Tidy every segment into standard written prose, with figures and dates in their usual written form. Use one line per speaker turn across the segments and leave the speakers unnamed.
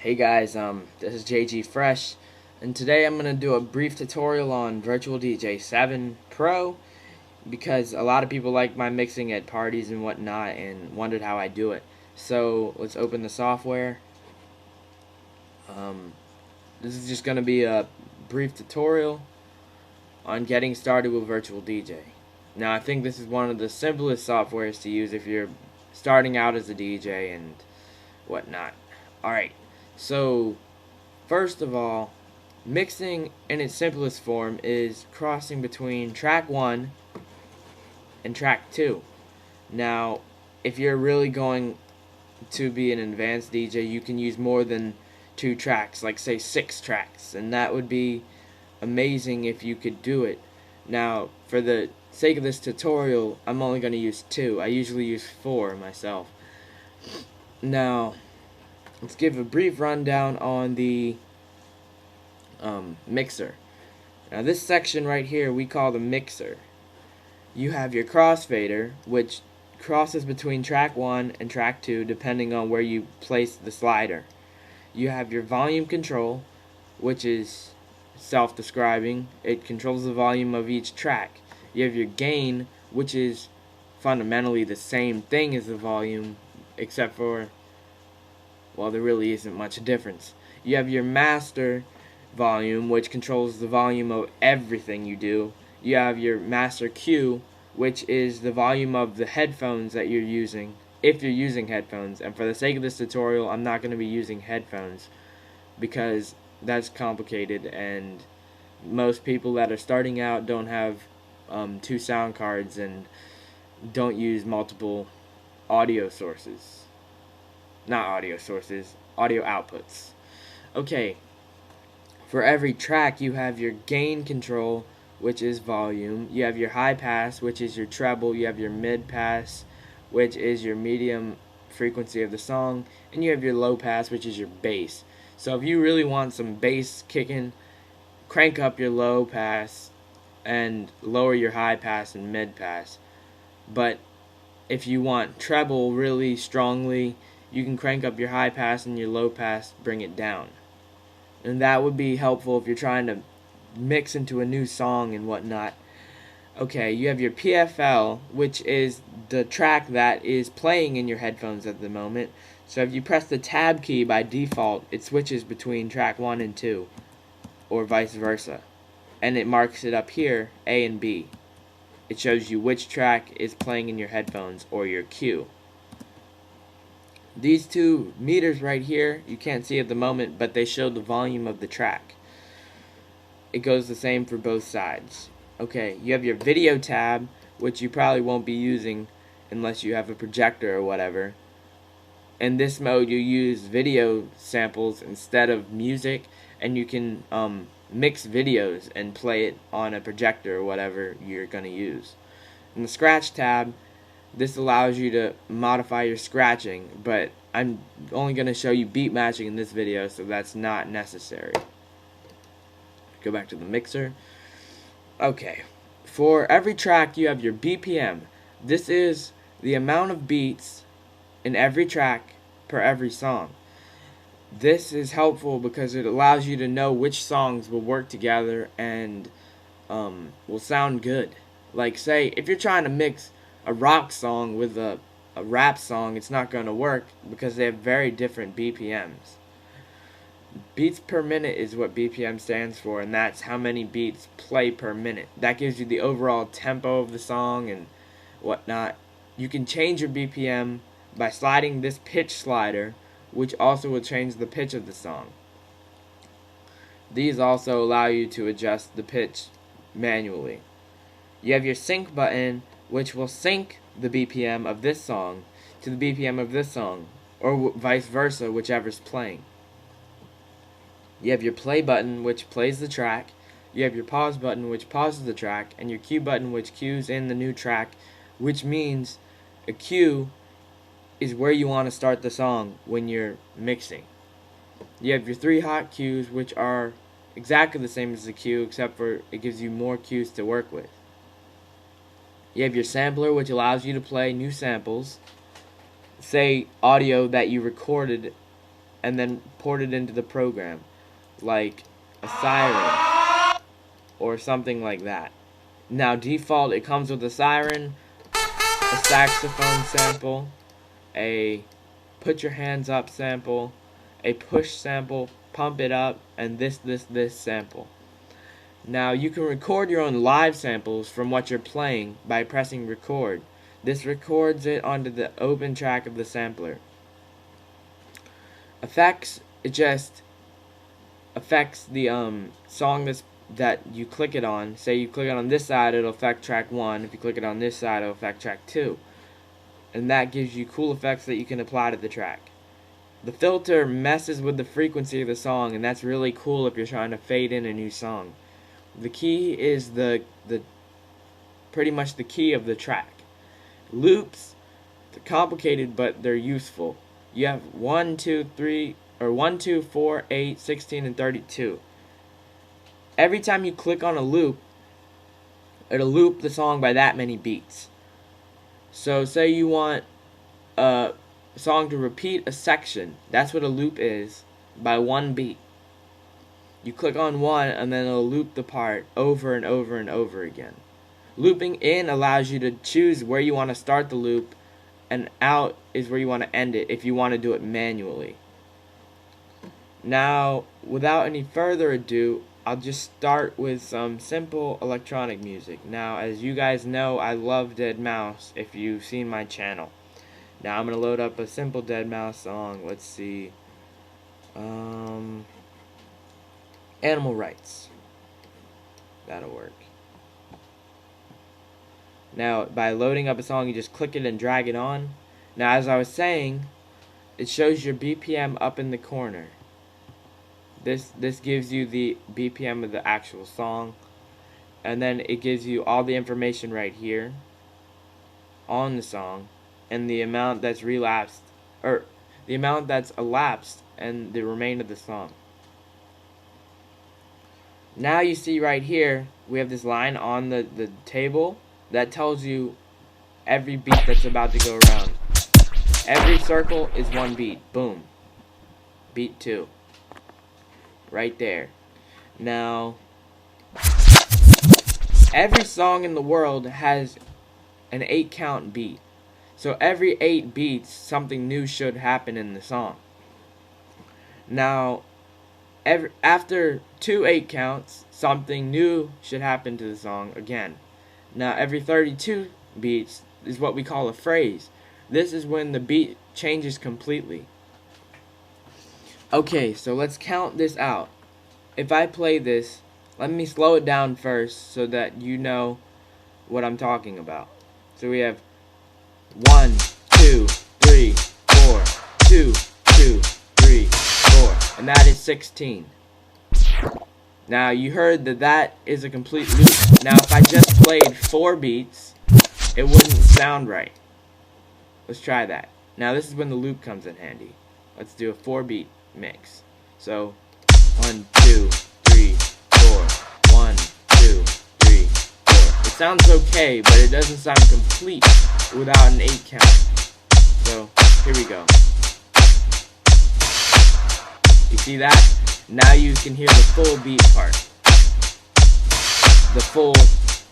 Hey guys, this is JG Fresh, and today I'm going to do a brief tutorial on Virtual DJ 7 Pro because a lot of people like my mixing at parties and whatnot and wondered how I do it. So let's open the software. This is just going to be a brief tutorial on getting started with Virtual DJ. Now I think this is one of the simplest softwares to use if you're starting out as a DJ and whatnot. Alright, so first of all, mixing in its simplest form is crossing between track 1 and track 2. Now, if you're really going to be an advanced DJ, you can use more than 2 tracks, like say 6 tracks, and that would be amazing if you could do it. Now, for the sake of this tutorial, I'm only going to use 2. I usually use 4 myself. Now, let's give a brief rundown on the mixer. Now this section right here we call the mixer. You have your crossfader, which crosses between track 1 and track 2 depending on where you place the slider. You have your volume control, which is self-describing. It controls the volume of each track. You have your gain, which is fundamentally the same thing as the volume, except for, well, there really isn't much difference. You have your master volume, which controls the volume of everything you do. You have your master Q, which is the volume of the headphones that you're using, if you're using headphones. And for the sake of this tutorial, I'm not going to be using headphones because that's complicated, and most people that are starting out don't have 2 sound cards and don't use multiple audio sources. Not audio sources, audio outputs. Okay, for every track you have your gain control, which is volume. You have your high pass, which is your treble. You have your mid pass, which is your medium frequency of the song. And you have your low pass, which is your bass. So if you really want some bass kicking, crank up your low pass and lower your high pass and mid pass. But if you want treble really strongly, you can crank up your high pass and your low pass, bring it down. And that would be helpful if you're trying to mix into a new song and whatnot. Okay, you have your PFL, which is the track that is playing in your headphones at the moment. So if you press the tab key by default, it switches between track 1 and 2, or vice versa. And it marks it up here, A and B. It shows you which track is playing in your headphones, or your cue. These 2 meters right here, you can't see at the moment, but they show the volume of the track. It goes the same for both sides. Okay, you have your video tab, which you probably won't be using unless you have a projector or whatever. In this mode, you use video samples instead of music, and you can mix videos and play it on a projector or whatever you're going to use. In the scratch tab, this allows you to modify your scratching, but I'm only going to show you beat matching in this video, so that's not necessary. Go back to the mixer. Okay, for every track you have your BPM. This is the amount of beats in every track per every song. This is helpful because it allows you to know which songs will work together and will sound good. Like say, if you're trying to mix a rock song with a rap song, it's not going to work because they have very different BPMs. Beats per minute is what BPM stands for, and that's how many beats play per minute. That gives you the overall tempo of the song and whatnot. You can change your BPM by sliding this pitch slider, which also will change the pitch of the song. These also allow you to adjust the pitch manually. You have your sync button, which will sync the BPM of this song to the BPM of this song, or vice versa, whichever's playing. You have your play button, which plays the track. You have your pause button, which pauses the track, and your cue button, which cues in the new track, which means a cue is where you want to start the song when you're mixing. You have your 3 hot cues, which are exactly the same as the cue, except for it gives you more cues to work with. You have your sampler, which allows you to play new samples, say audio that you recorded and then port it into the program, like a siren or something like that. Now default, it comes with a siren, a saxophone sample, a put your hands up sample, a push sample, pump it up, and this sample. Now you can record your own live samples from what you're playing by pressing record. This records it onto the open track of the sampler. Effects, it just affects the song that you click it on. Say you click it on this side, it'll affect track 1. If you click it on this side, it'll affect track 2. And that gives you cool effects that you can apply to the track. The filter messes with the frequency of the song, and that's really cool if you're trying to fade in a new song. The key is the pretty much the key of the track. Loops, they're complicated, but they're useful. You have 1, 2, 3, or 1, 2, 4, 8, 16, and 32. Every time you click on a loop, it'll loop the song by that many beats. So say you want a song to repeat a section, that's what a loop is, by 1 beat. You click on 1 and then it'll loop the part over and over and over again. Looping in allows you to choose where you want to start the loop, and out is where you want to end it if you want to do it manually. Now, without any further ado, I'll just start with some simple electronic music. Now, as you guys know, I love deadmau5 if you've seen my channel. Now, I'm going to load up a simple deadmau5 song. Let's see. Animal Rights. That'll work. Now, by loading up a song, you just click it and drag it on. Now, as I was saying, it shows your BPM up in the corner. This gives you the BPM of the actual song, and then it gives you all the information right here on the song, and the amount that's relapsed, or the amount that's elapsed, and the remainder of the song. Now you see right here, we have this line on the table that tells you every beat that's about to go around. Every circle is 1 beat. Boom. Beat 2. Right there. Now, every song in the world has an 8 count beat. So every 8 beats, something new should happen in the song. Now, after 2 8 counts, something new should happen to the song again. Now, every 32 beats is what we call a phrase. This is when the beat changes completely. Okay, so let's count this out. If I play this, let me slow it down first so that you know what I'm talking about. So we have 1, 2, 3, 4, 2, 2, 3, 4, and that is 16. Now you heard that is a complete loop. Now if I just played 4 beats, it wouldn't sound right. Let's try that. Now this is when the loop comes in handy. Let's do a 4 beat mix. So 1, 2, 3, 4. 1, 2, 3, 4. It sounds okay, but it doesn't sound complete without an 8 count. So here we go. You see that? Now you can hear the full beat part. The full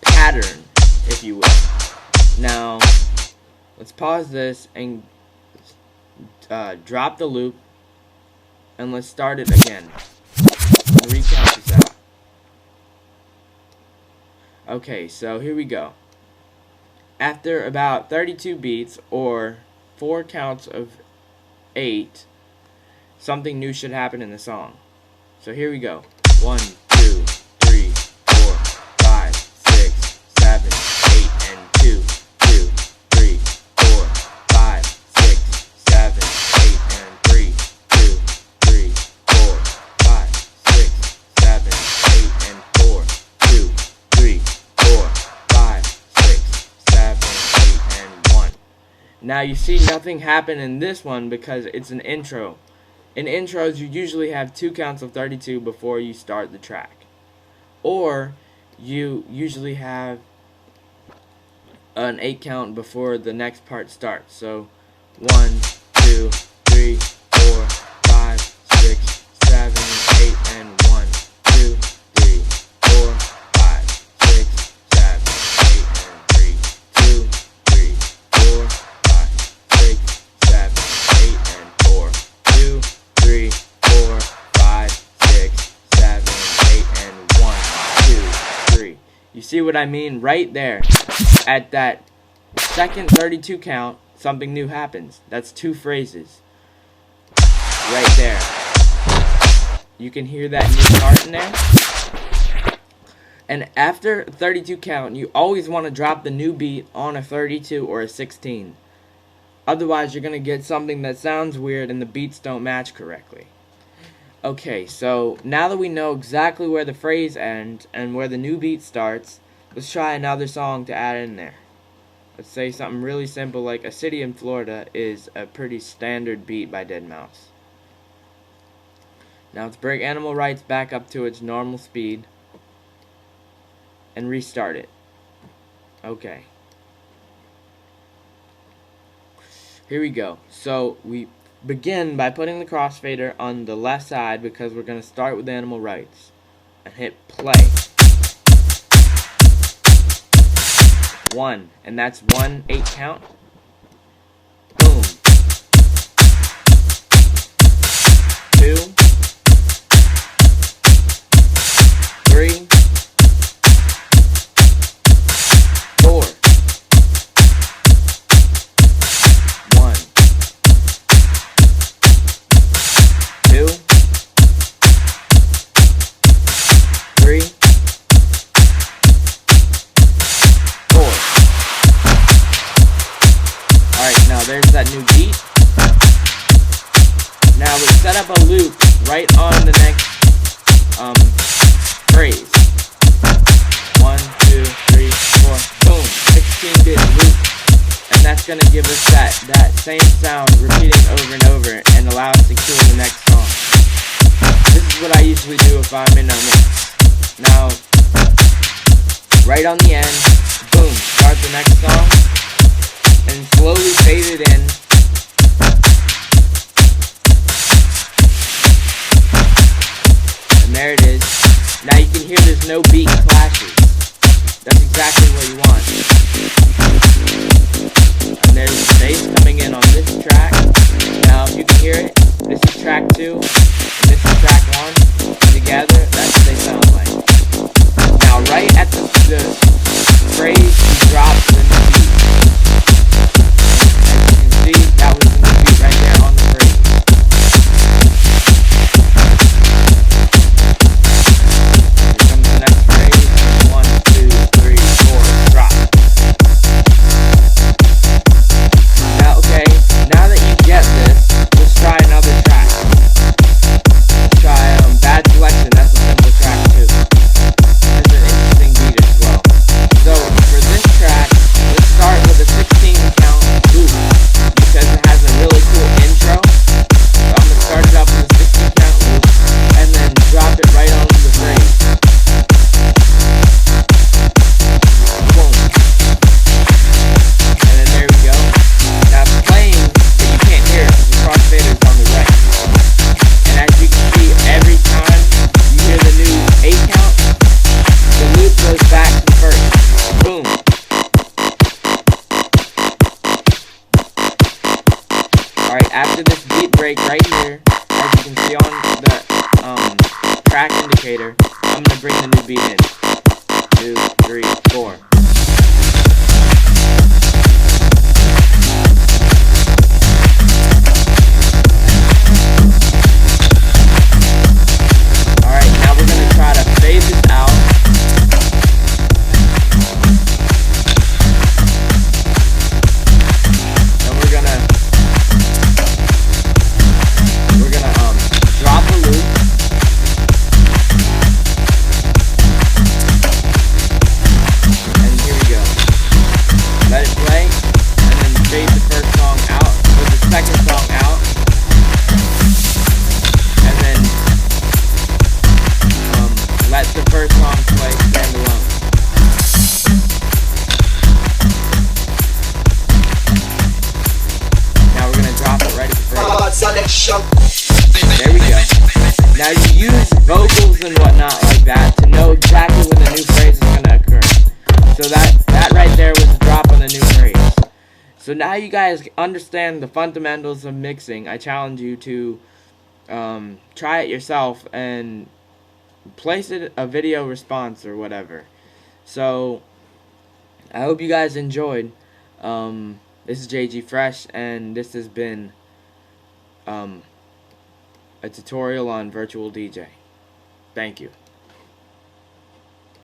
pattern, if you will. Now, let's pause this and drop the loop, and let's start it again. And recount this out. Okay, so here we go. After about 32 beats, or 4 counts of 8, something new should happen in the song. So here we go. 1, 2, 3, 4, 5, 6, 7, 8, and 2, 2, 3, 4, 5, 6, 7, 8, and 3, 2, 3, 4, 5, 6, 7, 8, and 4, 2, 3, 4, 5, 6, 7, 8, and 1. Now you see nothing happened in this one because it's an intro. In intros, you usually have 2 counts of 32 before you start the track. Or, you usually have an 8 count before the next part starts. So, 1, 2, 3, 4, 5, see what I mean? Right there, at that second 32 count, something new happens. That's 2 phrases. Right there. You can hear that new part in there. And after 32 count, you always want to drop the new beat on a 32 or a 16. Otherwise, you're going to get something that sounds weird and the beats don't match correctly. Okay, so now that we know exactly where the phrase ends and where the new beat starts, let's try another song to add in there. Let's say something really simple like A City in Florida is a pretty standard beat by deadmau5. Now let's bring Animal Rights back up to its normal speed and restart it. Okay. Here we go. So we begin by putting the crossfader on the left side because we're going to start with Animal Rights. And hit play. 1. And that's 1 8 count. Boom. 2. 3. 4. 1. 2. 3. 4. Alright, now there's that new beat. Now we set up a loop right on the next phrase. 1, 2, 3, 4, boom, 16-bit loop. And that's going to give us that same sound repeating over and over and allow us to cue the next song. This is what I usually do if I'm in a mix. Now, right on the end, boom, start the next song and slowly fade it in. And there it is. Now you can hear there's no beat clashes. That's exactly what you want. And there's the bass coming in on this track. Now if you can hear it, this is track 2, and this is track 1. Together, that's what they sound like. Now right at the phrase, you drop the new beat. As you can see, that was the new beat right there on the phrase. Next phrase, 1, 2, 3, 4, drop. Now, okay, now that you get this, let's try another track. Let's try Bad Selection, that's a simple track too. That's an interesting beat as well. So, for this track, let's start with a 16 count loop, because it has a really cool intro. So I'm going to start it up with a 16 count loop, and then drop it right onto the phrase. Alright, after this beat break right here, as you can see on the track indicator, I'm going to bring the new beat in. 2, 3, 4. Alright, now we're going to try to fade this out. And we're gonna drop a loop. And here we go. Let it play, and then fade the first song out, or the second song out. And then let the first song play standalone. Now we're gonna drop it right at the phrase. There we go. Now you use vocals and whatnot like that to know exactly when the new phrase is going to occur. So that right there was a drop on the new phrase. So now you guys understand the fundamentals of mixing. I challenge you to try it yourself and place it a video response or whatever. So I hope you guys enjoyed. This is JG Fresh, and this has been a tutorial on Virtual DJ. Thank you.